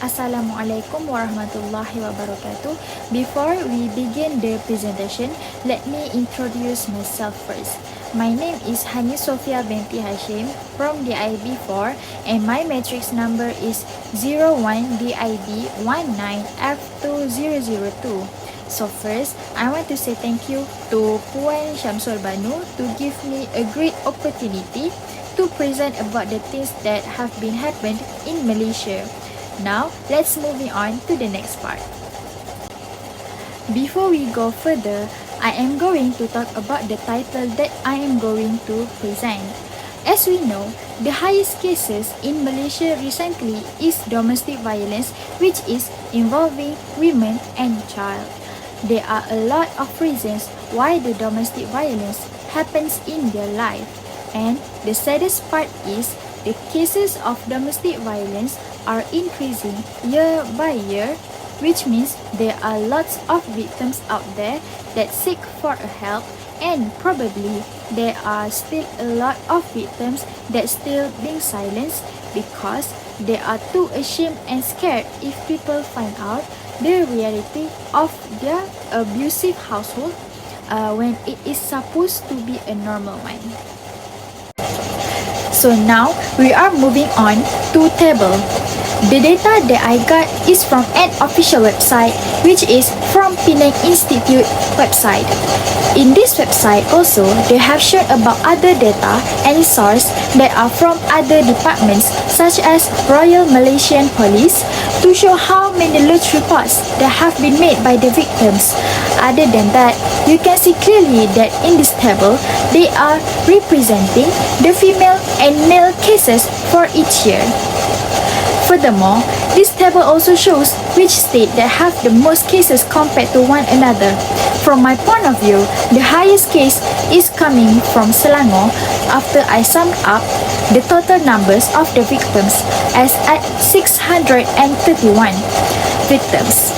Assalamualaikum warahmatullahi wabarakatuh. Before we begin the presentation, let me introduce myself first. My name is Hani Sofia binti Hashim from DIB4 and my matrix number is 01DIB19F2002. So first, I want to say thank you to Puan Syamsul Banu to give me a great opportunity to present about the things that have been happened in Malaysia. Now, let's move on to the next part. Before we go further, I am going to talk about the title that I am going to present. As we know, the highest cases in Malaysia recently is domestic violence, which is involving women and child. There are a lot of reasons why the domestic violence happens in their life, and the saddest part is the cases of domestic violence are increasing year by year, which means there are lots of victims out there that seek for a help, and probably there are still a lot of victims that still being silenced because they are too ashamed and scared if people find out the reality of their abusive household when it is supposed to be a normal one. So now we are moving on to table. The data that I got is from an official website, which is from Penang Institute website. In this website also, they have shared about other data and source that are from other departments such as Royal Malaysian Police to show how many lodge reports that have been made by the victims. Other than that, you can see clearly that in this table, they are representing the female and male cases for each year. Furthermore, this table also shows which state that have the most cases compared to one another. From my point of view, the highest case is coming from Selangor after I summed up the total numbers of the victims as at 631 victims.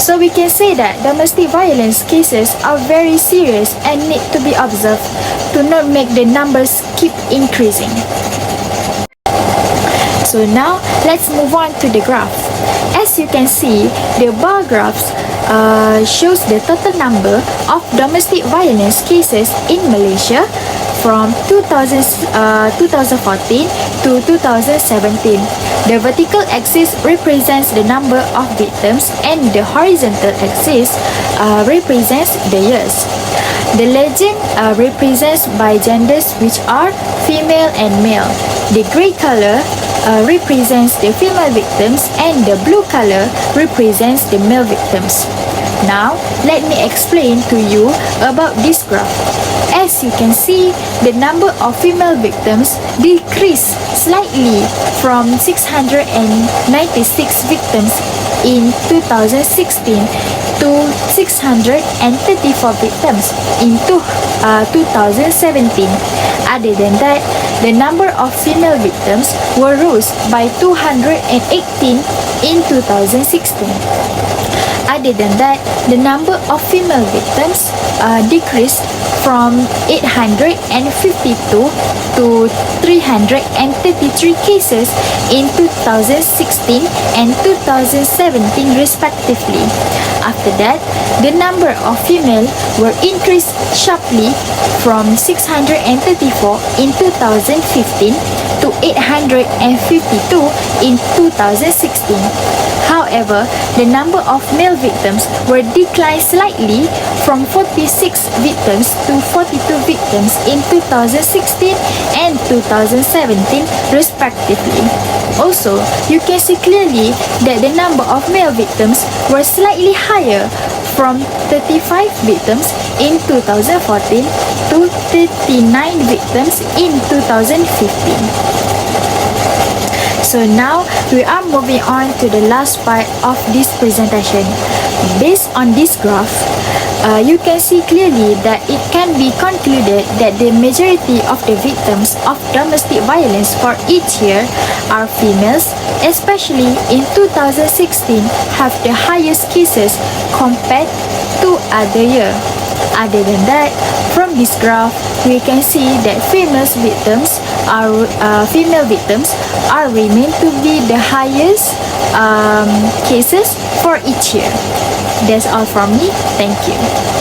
So we can say that domestic violence cases are very serious and need to be observed to not make the numbers keep increasing. So now, let's move on to the graph. As you can see, the bar graphs shows the total number of domestic violence cases in Malaysia from 2014 to 2017. The vertical axis represents the number of victims and the horizontal axis represents the years. The legend represents by genders which are female and male. The grey color represents the female victims and the blue color represents the male victims. Now, let me explain to you about this graph. As you can see, the number of female victims decreased slightly from 696 victims in 2016 to 634 victims in 2017. Other than that, the number of female victims were rose by 218 in 2016. Other than that, the number of female victims decreased from 852 to 333 cases in 2016 and 2017 respectively. After that, the number of female were increased sharply from 634 in 2015 to 852 in 2016. However, the number of male victims were declined slightly from 46 victims to 42 victims in 2016 and 2017 respectively. Also, you can see clearly that the number of male victims were slightly higher from 35 victims in 2014 to 39 victims in 2015. So now we are moving on to the last part of this presentation. Based on this graph, you can see clearly that it can be concluded that the majority of the victims of domestic violence for each year are females, especially in 2016 have the highest cases compared to other year. Other than that, from this graph, we can see that female victims female victims are remain to be the highest cases for each year. That's all from me. Thank you.